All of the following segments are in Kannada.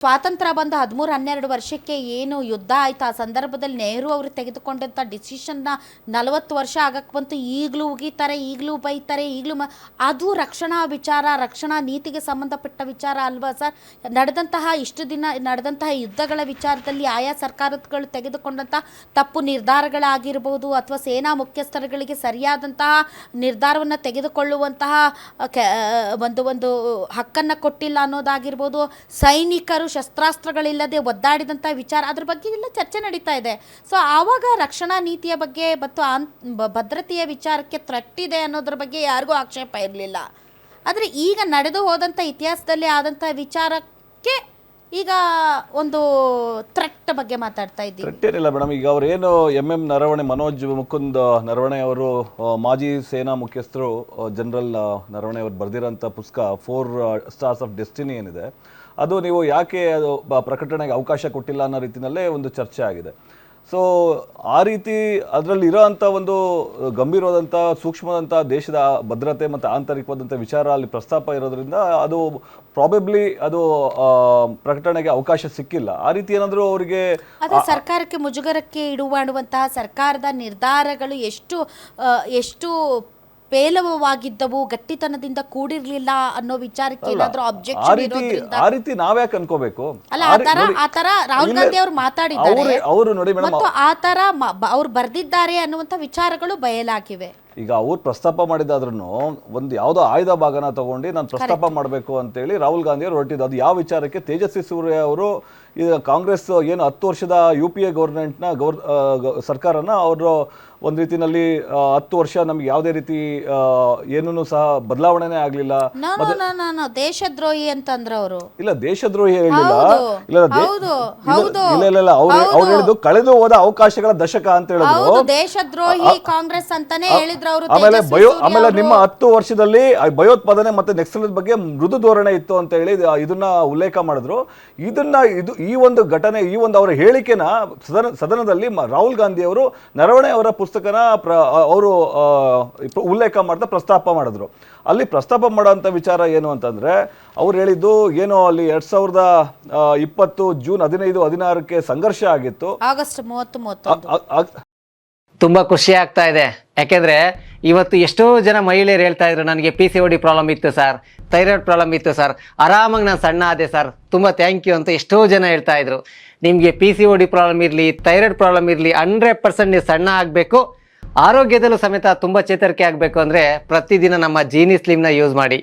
ಸ್ವಾತಂತ್ರ್ಯ ಬಂದು 13-12 ವರ್ಷಕ್ಕೆ ಏನು ಯುದ್ಧ ಆಯ್ತು ಆ ಸಂದರ್ಭದಲ್ಲಿ ನೆಹರು ಅವರು ತೆಗೆದುಕೊಂಡಂಥ ಡಿಸಿಷನ್ನ 40 ವರ್ಷ ಆಗಕ್ಕೆ ಬಂತು. ಈಗಲೂ ಉಗಿತಾರೆ, ಈಗಲೂ ಬೈತಾರೆ, ಈಗಲೂ ಅದು ರಕ್ಷಣಾ ವಿಚಾರ, ರಕ್ಷಣಾ ನೀತಿಗೆ ಸಂಬಂಧಪಟ್ಟ ವಿಚಾರ ಅಲ್ವಾ ಸರ್? ಇಷ್ಟು ದಿನ ನಡೆದಂತಹ ಯುದ್ಧಗಳ ವಿಚಾರದಲ್ಲಿ ಆಯಾ ಸರ್ಕಾರಗಳು ತೆಗೆದುಕೊಂಡಂಥ ತಪ್ಪು ನಿರ್ಧಾರಗಳಾಗಿರ್ಬೋದು ಅಥವಾ ಸೇನಾ ಮುಖ್ಯಸ್ಥರುಗಳಿಗೆ ಸರಿಯಾದಂತಹ ನಿರ್ಧಾರವನ್ನು ತೆಗೆದುಕೊಳ್ಳುವಂತಹ ಒಂದು ಹಕ್ಕನ್ನು ಕೊಟ್ಟಿಲ್ಲ ಅನ್ನೋದಾಗಿರ್ಬೋದು, ಸೈನಿಕರು ಶಸ್ತ್ರಾಸ್ತ್ರಗಳಿಲ್ಲದೆ ಒದ್ದಾಡಿದಂಥ ವಿಚಾರ, ಅದ್ರ ಬಗ್ಗೆ ಎಲ್ಲ ಚರ್ಚೆ ನಡೀತಾ ಇದೆ. ಸೊ ಆವಾಗ ರಕ್ಷಣಾ ನೀತಿಯ ಬಗ್ಗೆ ಮತ್ತು ಭದ್ರತೆಯ ವಿಚಾರಕ್ಕೆ ಥ್ರೆಟ್ ಅನ್ನೋದ್ರ ಬಗ್ಗೆ ಯಾರಿಗೂ ಆಕ್ಷೇಪ ಇರಲಿಲ್ಲ. ಆದರೆ ಈಗ ನಡೆದು ಹೋದಂಥ ಇತಿಹಾಸದಲ್ಲಿ ಆದಂಥ ವಿಚಾರಕ್ಕೆ ಈಗ ಒಂದು ಥ್ರೆಟ್ ಬಗ್ಗೆ ಮಾತಾಡ್ತಾ ಇದ್ದೀವಿ. ಥ್ರೆಟ್ ಏನಿಲ್ಲ ಮೇಡಮ್. ಈಗ ಅವರೇನು ಎಂ ನರವಣೆ, ಮನೋಜ್ ಮುಕುಂದ್ ನರವಣೆ ಅವರು, ಮಾಜಿ ಸೇನಾ ಮುಖ್ಯಸ್ಥರು ಜನರಲ್ ನರವಣೆ ಅವರು ಬರೆದಿರೋಂಥ ಪುಸ್ತಕ 4 ಸ್ಟಾರ್ಸ್ ಆಫ್ ಡೆಸ್ಟಿನಿ ಏನಿದೆ, ಅದು ನೀವು ಯಾಕೆ ಅದು ಪ್ರಕಟಣೆಗೆ ಅವಕಾಶ ಕೊಟ್ಟಿಲ್ಲ ಅನ್ನೋ ರೀತಿಯಲ್ಲೇ ಒಂದು ಚರ್ಚೆ ಆಗಿದೆ. ಸೊ ಆ ರೀತಿ ಅದರಲ್ಲಿ ಇರೋಂಥ ಒಂದು ಗಂಭೀರವಾದಂಥ ಸೂಕ್ಷ್ಮವಾದಂಥ ದೇಶದ ಭದ್ರತೆ ಮತ್ತು ಆಂತರಿಕವಾದಂಥ ವಿಚಾರ ಅಲ್ಲಿ ಪ್ರಸ್ತಾಪ ಇರೋದ್ರಿಂದ ಅದು ಪ್ರಾಬಬ್ಲಿ ಅದು ಪ್ರಕಟಣೆಗೆ ಅವಕಾಶ ಸಿಕ್ಕಿಲ್ಲ. ಆ ರೀತಿ ಏನಾದರೂ ಅವರಿಗೆ ಸರ್ಕಾರಕ್ಕೆ ಮುಜುಗರಕ್ಕೆ ಇಡುವಂತಹ ಸರ್ಕಾರದ ನಿರ್ಧಾರಗಳು ಎಷ್ಟು ಪೇಲವವಾಗಿದ್ದವು, ಗಟ್ಟಿತನದಿಂದ ಕೂಡಿರ್ಲಿಲ್ಲ ಅನ್ನೋ ವಿಚಾರಕ್ಕೆ ಏನಾದ್ರೂ ಅಬ್ಜೆಕ್ಷನ್ ಇರೋದ್ರಿಂದ ಆ ರೀತಿ ನಾವ್ಯಾಕೆ ಅನ್ಕೋಬೇಕು? ಅಲ್ಲ, ಆ ತರ ರಾಹುಲ್ ಗಾಂಧಿ ಅವರು ಮಾತಾಡಿದ್ದಾರೆ, ಅವರು ನೋಡಿ ಮೇಡಮ್, ಮತ್ತು ಆ ತರ ಅವ್ರು ಬರ್ದಿದ್ದಾರೆ ಅನ್ನುವಂತ ವಿಚಾರಗಳು ಬಯಲಾಗಿವೆ. ಈಗ ಅವ್ರು ಪ್ರಸ್ತಾಪ ಮಾಡಿದಾದ್ರೂ ಒಂದು ಯಾವುದೋ ಆಯ್ದ ಭಾಗನ ತಗೊಂಡು ನಾನು ಪ್ರಸ್ತಾಪ ಮಾಡಬೇಕು ಅಂತೇಳಿ ರಾಹುಲ್ ಗಾಂಧಿ ಅವರು ಹೊರಟಿದ್ದು. ಅದು ಯಾವ ವಿಚಾರಕ್ಕೆ? ತೇಜಸ್ವಿ ಸೂರ್ಯ ಅವರು ಈಗ ಕಾಂಗ್ರೆಸ್ ಏನು 10 ವರ್ಷದ UPA ಗೌರ್ಮೆಂಟ್ನ ಸರ್ಕಾರನ ಅವರು ಒಂದು ರೀತಿಯಲ್ಲಿ 10 ವರ್ಷ ನಮ್ಗೆ ಯಾವುದೇ ರೀತಿ ಏನೂ ಸಹ ಬದಲಾವಣೆನೇ ಆಗಲಿಲ್ಲ. ದೇಶದ್ರೋಹಿ ಅಂತಂದ್ರೆ ಅವರು ಇಲ್ಲ, ದೇಶದ್ರೋಹಿ ಹೇಳಿಲ್ಲ, ಇಲ್ಲ ಅವ್ರು ಹೇಳಿದ್ದು ಕಳೆದು ಹೋದ ಅವಕಾಶಗಳ ದಶಕ ಅಂತ ಹೇಳಿದ್ರು. ದೇಶದ್ರೋಹಿ ಕಾಂಗ್ರೆಸ್ ಅಂತಾನೆ ಹೇಳಿದ್ರು ಅವರು. ಆಮೇಲೆ ನಿಮ್ಮ 10 ವರ್ಷದಲ್ಲಿ ಭಯೋತ್ಪಾದನೆ ಮತ್ತೆ ನಕ್ಸಲ್ ಬಗ್ಗೆ ಮೃದು ಧೋರಣೆ ಇತ್ತು ಅಂತ ಹೇಳಿ ಇದನ್ನ ಉಲ್ಲೇಖ ಮಾಡಿದ್ರು. ಈ ಒಂದು ಘಟನೆ, ಈ ಒಂದು ಅವರ ಹೇಳಿಕೆನ ಸದನದಲ್ಲಿ ರಾಹುಲ್ ಗಾಂಧಿ ಅವರು ನರವಣೆ ಅವರ ಪುಸ್ತಕನ ಅವರು ಉಲ್ಲೇಖ ಮಾಡ್ತಾ ಪ್ರಸ್ತಾಪ ಮಾಡಿದ್ರು. ಅಲ್ಲಿ ಪ್ರಸ್ತಾಪ ಮಾಡೋಂಥ ವಿಚಾರ ಏನು ಅಂತಂದ್ರೆ, ಅವ್ರು ಹೇಳಿದ್ದು ಏನು, ಅಲ್ಲಿ 2020 ಜೂನ್ 15-16ಕ್ಕೆ ಸಂಘರ್ಷ ಆಗಿತ್ತು. ಆಗಸ್ಟ್ 30 ತುಂಬಾ ಖುಷಿ ಆಗ್ತಾ ಇದೆ. ಯಾಕೆಂದ್ರೆ ಇವತ್ತು ಎಷ್ಟೋ ಜನ ಮಹಿಳೆಯರು ಹೇಳ್ತಾ ಇದ್ರು, ನನಗೆ PCOD ಪ್ರಾಬ್ಲಮ್ ಇತ್ತು ಸರ್, ಥೈರಾಯ್ಡ್ ಪ್ರಾಬ್ಲಮ್ ಇತ್ತು ಸರ್, ಆರಾಮಾಗಿ ನಾನು ಸಣ್ಣ ಆದೆ ಸರ್, ತುಂಬಾ ಥ್ಯಾಂಕ್ ಯು ಅಂತ ಎಷ್ಟೋ ಜನ ಹೇಳ್ತಾ ಇದ್ರು. ನಿಮಗೆ PCOD ಪ್ರಾಬ್ಲಮ್ ಇರಲಿ, ಥೈರಾಯ್ಡ್ ಪ್ರಾಬ್ಲಮ್ ಇರಲಿ, 100% ನೀವು ಸಣ್ಣ ಆಗಬೇಕು, ಆರೋಗ್ಯದಲ್ಲೂ ಸಮೇತ ತುಂಬ ಚೇತರಿಕೆ ಆಗಬೇಕು ಅಂದರೆ ಪ್ರತಿದಿನ ನಮ್ಮ ಜೀನಿ ಸ್ಲಿಮ್ನ ಯೂಸ್ ಮಾಡಿ.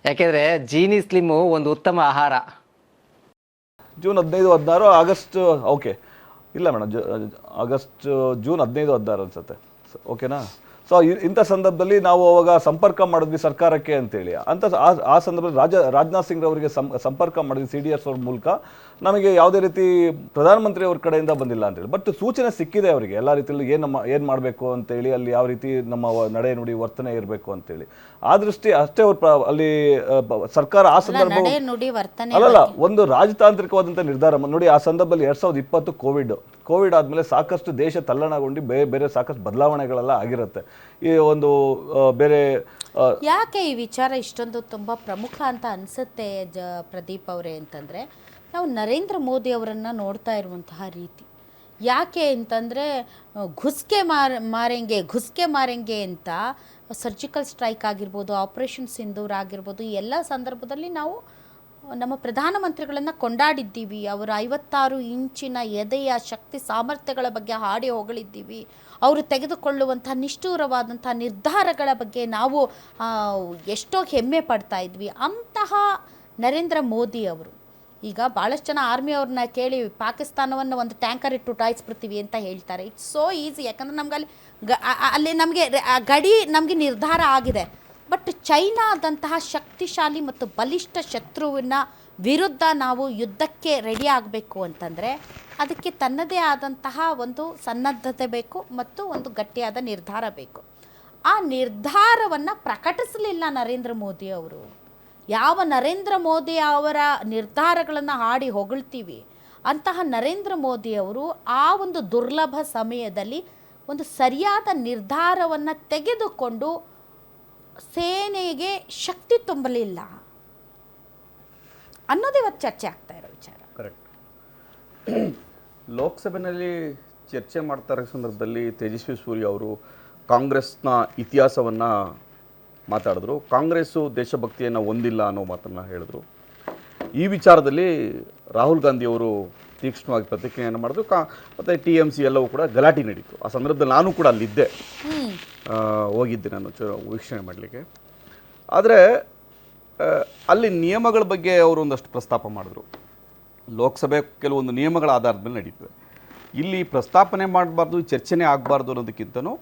ಯಾಕೆಂದರೆ ಜೀನಿ ಸ್ಲಿಮ್ಮು ಒಂದು ಉತ್ತಮ ಆಹಾರ. ಜೂನ್ 15-16 ಆಗಸ್ಟ್, ಓಕೆ ಇಲ್ಲ ಮೇಡಮ್, ಆಗಸ್ಟ್ ಜೂನ್ 15-16 ಅನ್ಸುತ್ತೆ, ಓಕೆನಾ? ಸೊ ಇಂಥ ಸಂದರ್ಭದಲ್ಲಿ ನಾವು ಅವಾಗ ಸಂಪರ್ಕ ಮಾಡಿದ್ವಿ ಸರ್ಕಾರಕ್ಕೆ ಅಂತೇಳಿ. ಆ ಸಂದರ್ಭದಲ್ಲಿ ರಾಜನಾಥ್ ಸಿಂಗ್ ಅವರಿಗೆ ಸಂಪರ್ಕ ಮಾಡಿದ್ವಿ CDS ಅವ್ರ ಮೂಲಕ. ನಮಗೆ ಯಾವುದೇ ರೀತಿ ಪ್ರಧಾನಮಂತ್ರಿ ಅವ್ರ ಕಡೆಯಿಂದ ಬಂದಿಲ್ಲ ಅಂತೇಳಿ, ಬಟ್ ಸೂಚನೆ ಸಿಕ್ಕಿದೆ ಅವರಿಗೆ ಎಲ್ಲ ರೀತಿಯಲ್ಲಿ ಏನು ಮಾಡಬೇಕು ಅಂತೇಳಿ, ಅಲ್ಲಿ ಯಾವ ರೀತಿ ನಮ್ಮ ನಡೆ ನುಡಿ ವರ್ತನೆ ಇರಬೇಕು ಅಂತೇಳಿ. ಆ ದೃಷ್ಟಿ ಅಷ್ಟೇ ಅವ್ರು ಅಲ್ಲಿ ಸರ್ಕಾರ ಆ ಸಂದರ್ಭ ಅಲ್ಲಲ್ಲ, ಒಂದು ರಾಜತಾಂತ್ರಿಕವಾದಂಥ ನಿರ್ಧಾರ ನೋಡಿ. ಆ ಸಂದರ್ಭದಲ್ಲಿ 2020 ಕೋವಿಡ್ ಆದಮೇಲೆ ಸಾಕಷ್ಟು ದೇಶ ತಲ್ಲಣಗೊಂಡು ಬೇರೆ ಸಾಕಷ್ಟು ಬದಲಾವಣೆಗಳೆಲ್ಲ ಆಗಿರುತ್ತೆ. ಈ ಒಂದು ಬೇರೆ ಯಾಕೆ ಈ ವಿಚಾರ ಇಷ್ಟೊಂದು ತುಂಬ ಪ್ರಮುಖ ಅಂತ ಅನಿಸುತ್ತೆ ಪ್ರದೀಪ್ ಅವರೇ ಅಂತಂದರೆ, ನಾವು ನರೇಂದ್ರ ಮೋದಿ ಅವರನ್ನು ನೋಡ್ತಾ ಇರುವಂತಹ ರೀತಿ ಯಾಕೆ ಅಂತಂದರೆ, ಘುಸ್ಕೆ ಮಾರೆಂಗೆ ಅಂತ ಸರ್ಜಿಕಲ್ ಸ್ಟ್ರೈಕ್ ಆಗಿರ್ಬೋದು, ಆಪರೇಷನ್ ಸಿಂಧೂರ್ ಆಗಿರ್ಬೋದು, ಈ ಎಲ್ಲ ಸಂದರ್ಭದಲ್ಲಿ ನಾವು ನಮ್ಮ ಪ್ರಧಾನಮಂತ್ರಿಗಳನ್ನು ಕೊಂಡಾಡಿದ್ದೀವಿ. ಅವರ 56 ಇಂಚಿನ ಎದೆಯ ಶಕ್ತಿ ಸಾಮರ್ಥ್ಯಗಳ ಬಗ್ಗೆ ಹಾಡಿ ಹೊಗಳಿದ್ದೀವಿ. ಅವರು ತೆಗೆದುಕೊಳ್ಳುವಂಥ ನಿಷ್ಠೂರವಾದಂಥ ನಿರ್ಧಾರಗಳ ಬಗ್ಗೆ ನಾವು ಎಷ್ಟೋ ಹೆಮ್ಮೆ ಪಡ್ತಾ ಇದ್ವಿ. ಅಂತಹ ನರೇಂದ್ರ ಮೋದಿ ಅವರು ಈಗ ಭಾಳಷ್ಟು ಜನ ಆರ್ಮಿ ಅವ್ರನ್ನ ಕೇಳಿ ಪಾಕಿಸ್ತಾನವನ್ನು ಒಂದು ಟ್ಯಾಂಕರ್ ಇಟ್ಟು ಉಟಾಯಿಸ್ಬಿಡ್ತೀವಿ ಅಂತ ಹೇಳ್ತಾರೆ. ಇಟ್ಸ್ ಸೋ ಈಸಿ, ಯಾಕಂದರೆ ನಮ್ಗೆ ಅಲ್ಲಿ ನಮಗೆ ಗಡಿ ನಮಗೆ ನಿರ್ಧಾರ ಆಗಿದೆ. ಬಟ್ ಚೈನಾದಂತಹ ಶಕ್ತಿಶಾಲಿ ಮತ್ತು ಬಲಿಷ್ಠ ಶತ್ರುವಿನ ವಿರುದ್ಧ ನಾವು ಯುದ್ಧಕ್ಕೆ ರೆಡಿ ಆಗಬೇಕು ಅಂತಂದರೆ ಅದಕ್ಕೆ ತನ್ನದೇ ಆದಂತಹ ಒಂದು ಸನ್ನದ್ಧತೆ ಬೇಕು ಮತ್ತು ಒಂದು ಗಟ್ಟಿಯಾದ ನಿರ್ಧಾರ ಬೇಕು. ಆ ನಿರ್ಧಾರವನ್ನು ಪ್ರಕಟಿಸಲಿಲ್ಲ ನರೇಂದ್ರ ಮೋದಿ ಅವರು. ಯಾವ ನರೇಂದ್ರ ಮೋದಿ ಅವರ ನಿರ್ಧಾರಗಳನ್ನು ಹಾಡಿ ಹೊಗಳ್ತೀವಿ, ಅಂತಹ ನರೇಂದ್ರ ಮೋದಿ ಅವರು ಆ ಒಂದು ದುರ್ಲಭ ಸಮಯದಲ್ಲಿ ಒಂದು ಸರಿಯಾದ ನಿರ್ಧಾರವನ್ನು ತೆಗೆದುಕೊಂಡು ಸೇನೆಗೆ ಶಕ್ತಿ ತುಂಬಲಿಲ್ಲ ಅನ್ನೋದು ಇವತ್ತು ಚರ್ಚೆ ಆಗ್ತಾ ಇರೋ ವಿಚಾರ. ಕರೆಕ್ಟ್. ಲೋಕಸಭೆಯಲ್ಲಿ ಚರ್ಚೆ ಮಾಡ್ತಾ ಇರೋ ಸಂದರ್ಭದಲ್ಲಿ ತೇಜಸ್ವಿ ಸೂರ್ಯ ಅವರು ಕಾಂಗ್ರೆಸ್ನ ಇತಿಹಾಸವನ್ನು ಮಾತಾಡಿದ್ರು. ಕಾಂಗ್ರೆಸ್ಸು ದೇಶಭಕ್ತಿಯನ್ನು ಹೊಂದಿಲ್ಲ ಅನ್ನೋ ಮಾತನ್ನು ಹೇಳಿದ್ರು. ಈ ವಿಚಾರದಲ್ಲಿ ರಾಹುಲ್ ಗಾಂಧಿಯವರು ತೀಕ್ಷ್ಣವಾಗಿ ಪ್ರತಿಕ್ರಿಯೆಯನ್ನು ಮಾಡಿದ್ರು. ಮತ್ತು TMC ಎಲ್ಲವೂ ಕೂಡ ಗಲಾಟೆ ನಡೀತು. ಆ ಸಂದರ್ಭದಲ್ಲಿ ನಾನು ಕೂಡ ಅಲ್ಲಿದ್ದೆ, ಹೋಗಿದ್ದೆ ನಾನು ವೀಕ್ಷಣೆ ಮಾಡಲಿಕ್ಕೆ. ಆದರೆ ಅಲ್ಲಿ ನಿಯಮಗಳ ಬಗ್ಗೆ ಅವರು ಒಂದಷ್ಟು ಪ್ರಸ್ತಾಪ ಮಾಡಿದ್ರು. ಲೋಕಸಭೆ ಕೆಲವೊಂದು ನಿಯಮಗಳ ಆಧಾರದ ಮೇಲೆ ನಡೀತದೆ. ಇಲ್ಲಿ ಪ್ರಸ್ತಾಪನೆ ಮಾಡಬಾರ್ದು, ಚರ್ಚೆನೇ ಆಗಬಾರ್ದು ಅನ್ನೋದಕ್ಕಿಂತನೂ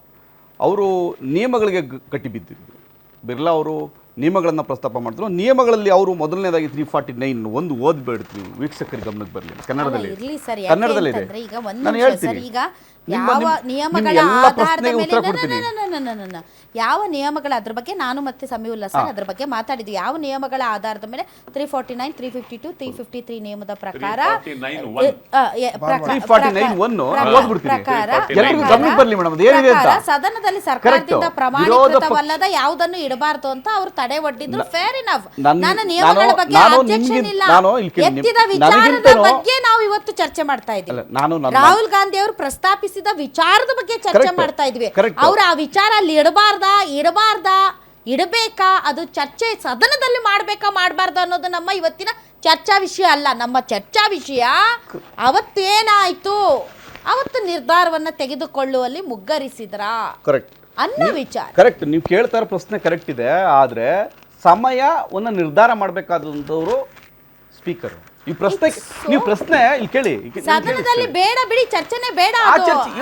ಅವರು ನಿಯಮಗಳಿಗೆ ಕಟ್ಟಿಬಿದ್ದಿದ್ರು. ಬಿರ್ಲಾ ಅವರು ನಿಯಮಗಳನ್ನು ಪ್ರಸ್ತಾಪ ಮಾಡಿದ್ರು. ನಿಯಮಗಳಲ್ಲಿ ಅವರು ಮೊದಲನೇದಾಗಿ 349 ಒಂದು ಓದ್ಬೇಡ್ತೀವಿ, ವೀಕ್ಷಕರಿಗೆ ಗಮನಕ್ಕೆ ಬರಲಿ. ಕನ್ನಡದಲ್ಲಿ ಇರ್ಲಿ ಸರ್, ಕನ್ನಡದಲ್ಲಿ ಇದೆ. ಯಾಕೆ ಅಂತಂದ್ರೆ ಈಗ ಒಂದು ನಾನು ನಿಮಿಷ ಹೇಳ್ತೀನಿ. ಸರ್, ಈಗ ನಿಮ್ಮ- ಯಾವ ನಿಮ್ಮ ನಿಯಮಗಳ ಎಲ್ಲ ಆಧಾರದ ಪ್ರಶ್ನೆಗೆ ಮೇಲೆ ಉತ್ತರ ಕೊಡ್ತೀನಿ. ಯಾವ ನಿಯಮಗಳ ಅದ್ರ ಬಗ್ಗೆ ನಾನು ಮತ್ತೆ ಸಮೀವುಲ್ಲಾ ಸರ್ ಅದ್ರ ಬಗ್ಗೆ ಮಾತಾಡಿದ್ವಿ. ಯಾವ ನಿಯಮಗಳ ಆಧಾರದ ಮೇಲೆ 349, 352, 353 ನಿಯಮದ ಪ್ರಕಾರ 349 ಓದ್ಬಿಡ್ತೀನಿ. ಎಲ್ರಿಗೂ ಗಮನಕ್ಕೆ ಬರಲಿ ಮೇಡಮ್, ಅದು ಏನಿದೆ ಅಂತ. ಸದನದಲ್ಲಿ ಸರ್ಕಾರದಿಂದ ಪ್ರಮಾಣೀಕೃತವಲ್ಲದ ಯಾವುದನ್ನು ಇಡಬಾರ್ದು ಅಂತ ಅವರು ತಡೆ ಒಡ್ಡಿದ್ರು. Fair enough. ನಾನು ನಿಯಮಗಳ ಬಗ್ಗೆ ಅಬ್ಜೆಕ್ಷನ್ ಇಲ್ಲ. ಎತ್ತಿದ ವಿಚಾರದ ಬಗ್ಗೆ ನಾವು ಇವತ್ತು ಚರ್ಚೆ ಮಾಡ್ತಾ ಇದ್ದೀವಿ. ರಾಹುಲ್ ಗಾಂಧಿ ಅವರು ಪ್ರಸ್ತಾಪಿಸಿದ ವಿಚಾರದ ಬಗ್ಗೆ ಚರ್ಚೆ ಮಾಡ್ತಾ ಇದ್ವಿ. ಅವ್ರು ಆ ವಿಚಾರ ಅಲ್ಲಿ ಇಡಬೇಕಾ, ಅದು ಚರ್ಚೆ ಸದನದಲ್ಲಿ ಮಾಡಬಾರ್ದು ಅನ್ನೋದು ನಮ್ಮ ಇವತ್ತಿನ ಚರ್ಚಾ ವಿಷಯ ಅಲ್ಲ. ನಮ್ಮ ಚರ್ಚಾ ವಿಷಯ ಅವತ್ತೇನಾಯ್ತು, ಅವತ್ತು ನಿರ್ಧಾರವನ್ನ ತೆಗೆದುಕೊಳ್ಳುವಲ್ಲಿ ಮುಗ್ಗರಿಸಿದ್ರಾ ಕರೆಕ್ಟ್ ಅನ್ನೋ ವಿಚಾರ. ಕರೆಕ್ಟ್. ನೀವು ಕೇಳ್ತಾ ಇರೋ ಪ್ರಶ್ನೆ ಕರೆಕ್ಟ್ ಇದೆ. ಆದರೆ ಸಮಯವನ್ನು ನಿರ್ಧಾರ ಮಾಡಬೇಕಾದಂಥವ್ರು ಸ್ಪೀಕರ್. ಈ ಪ್ರಶ್ನೆ ನೀವು ಪ್ರಶ್ನೆ ಇಲ್ಲಿ ಕೇಳಿ. ಸದನದಲ್ಲಿ ಬೇಡ ಬಿಡಿ, ಚರ್ಚೆನೆ ಬೇಡ. ಆ ಅದು. ಚರ್ಚೆ